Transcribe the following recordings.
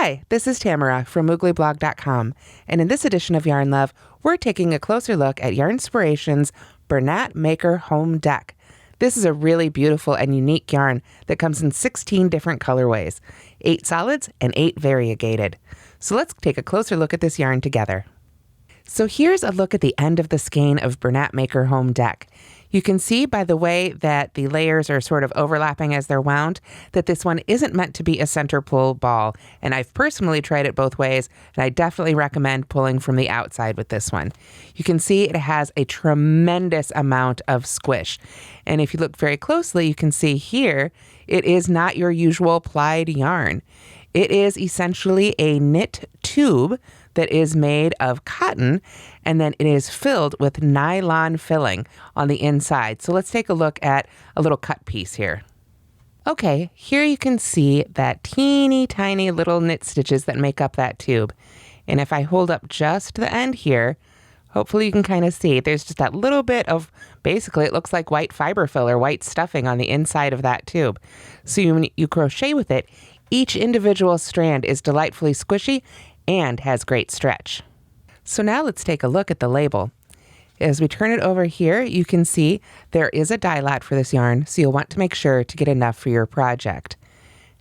Hi, this is Tamara from mooglyblog.com, and in this edition of Yarn Love, we're taking a closer look at Yarnspirations' Bernat Maker Home Dec. This is a really beautiful and unique yarn that comes in 16 different colorways, 8 solids and 8 variegated. So let's take a closer look at this yarn together. So here's a look at the end of the skein of Bernat Maker Home Dec. You can see by the way that the layers are sort of overlapping as they're wound that this one isn't meant to be a center pull ball. And I've personally tried it both ways, and I definitely recommend pulling from the outside with this one. You can see it has a tremendous amount of squish. And if you look very closely, you can see here, it is not your usual plied yarn. It is essentially a knit tube that is made of cotton, and then it is filled with nylon filling on the inside. So let's take a look at a little cut piece here. Okay, here you can see that teeny tiny little knit stitches that make up that tube. And if I hold up just the end here, hopefully you can kind of see there's just that little bit of, basically it looks like white fiber filler, white stuffing on the inside of that tube. So when you crochet with it, each individual strand is delightfully squishy and has great stretch. So now let's take a look at the label. As we turn it over here, you can see there is a dye lot for this yarn, so you'll want to make sure to get enough for your project.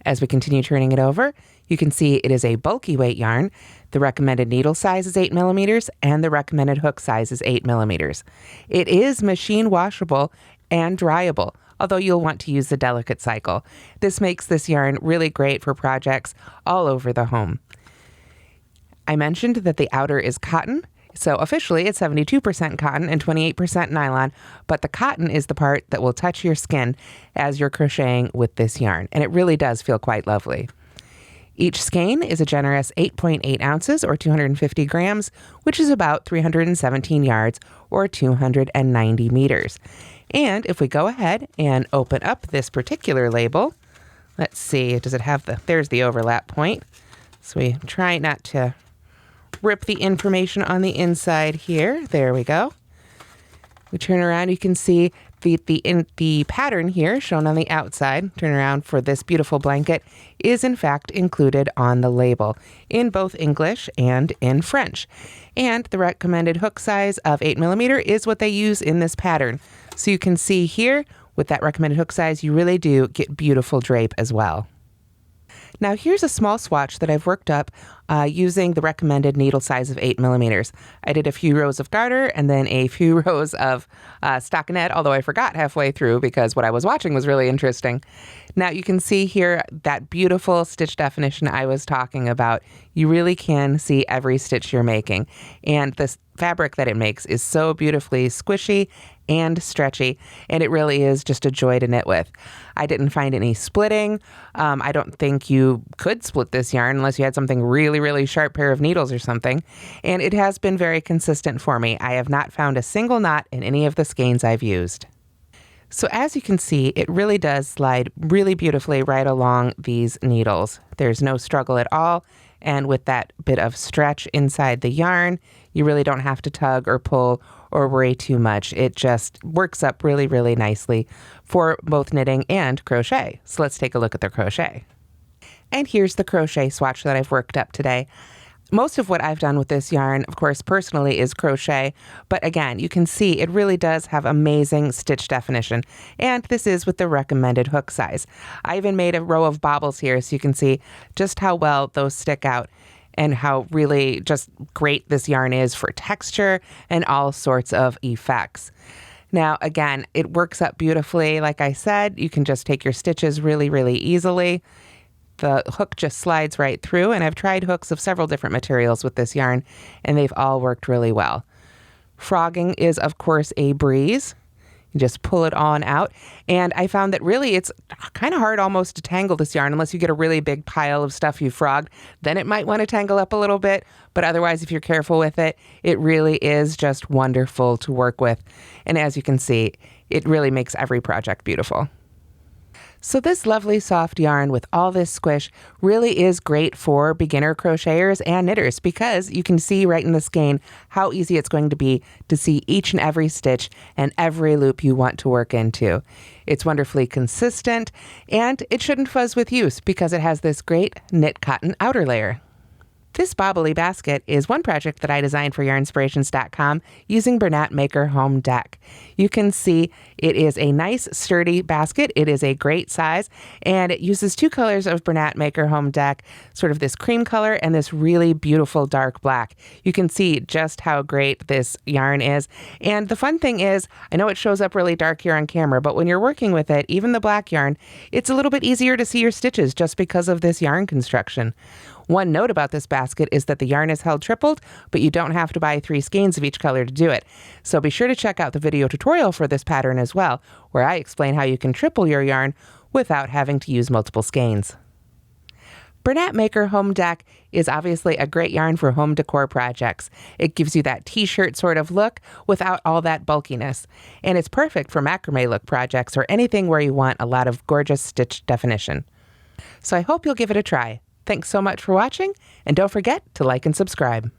As we continue turning it over, you can see it is a bulky weight yarn. The recommended needle size is 8 millimeters and the recommended hook size is 8 millimeters. It is machine washable and dryable, although you'll want to use the delicate cycle. This makes this yarn really great for projects all over the home. I mentioned that the outer is cotton, so officially it's 72% cotton and 28% nylon, but the cotton is the part that will touch your skin as you're crocheting with this yarn, and it really does feel quite lovely. Each skein is a generous 8.8 ounces or 250 grams, which is about 317 yards or 290 meters. And if we go ahead and open up this particular label, let's see, does it have there's the overlap point. So we try not to rip the information on the inside here. There we go. We turn around, you can see the pattern here shown on the outside, turn around, for this beautiful blanket is in fact included on the label in both English and in French. And the recommended hook size of 8 millimeter is what they use in this pattern. So you can see here with that recommended hook size, you really do get beautiful drape as well. Now here's a small swatch that I've worked up using the recommended needle size of 8 millimeters. I did a few rows of garter and then a few rows of stockinette, although I forgot halfway through because what I was watching was really interesting. Now you can see here that beautiful stitch definition I was talking about. You really can see every stitch you're making. And this fabric that it makes is so beautifully squishy and stretchy, and it really is just a joy to knit with. I didn't find any splitting. I don't think you could split this yarn unless you had something really sharp pair of needles or something. And it has been very consistent for me. I have not found a single knot in any of the skeins I've used. So as you can see, it really does slide really beautifully right along these needles. There's no struggle at all. And with that bit of stretch inside the yarn, you really don't have to tug or pull or worry too much. It just works up really nicely for both knitting and crochet. So let's take a look at the crochet. And here's the crochet swatch that I've worked up today. Most of what I've done with this yarn, of course, personally is crochet, but again, you can see it really does have amazing stitch definition, and this is with the recommended hook size. I even made a row of bobbles here so you can see just how well those stick out and how really just great this yarn is for texture and all sorts of effects. Now, again, it works up beautifully. Like I said, you can just take your stitches really easily. The hook just slides right through, and I've tried hooks of several different materials with this yarn, and they've all worked really well. Frogging is, of course, a breeze. You just pull it on out, and I found that really it's kind of hard almost to tangle this yarn unless you get a really big pile of stuff you frogged. Then it might want to tangle up a little bit, but otherwise, if you're careful with it, it really is just wonderful to work with. And as you can see, it really makes every project beautiful. So this lovely soft yarn with all this squish really is great for beginner crocheters and knitters because you can see right in the skein how easy it's going to be to see each and every stitch and every loop you want to work into. It's wonderfully consistent and it shouldn't fuzz with use because it has this great knit cotton outer layer. This bobbly basket is one project that I designed for Yarnspirations.com using Bernat Maker Home Dec. You can see it is a nice sturdy basket. It is a great size and it uses two colors of Bernat Maker Home Dec, sort of this cream color and this really beautiful dark black. You can see just how great this yarn is. And the fun thing is, I know it shows up really dark here on camera, but when you're working with it, even the black yarn, it's a little bit easier to see your stitches just because of this yarn construction. One note about this basket is that the yarn is held tripled, but you don't have to buy 3 skeins of each color to do it. So be sure to check out the video tutorial for this pattern as well, where I explain how you can triple your yarn without having to use multiple skeins. Bernat Maker Home Dec is obviously a great yarn for home decor projects. It gives you that t-shirt sort of look without all that bulkiness. And it's perfect for macrame look projects or anything where you want a lot of gorgeous stitch definition. So I hope you'll give it a try. Thanks so much for watching, and don't forget to like and subscribe.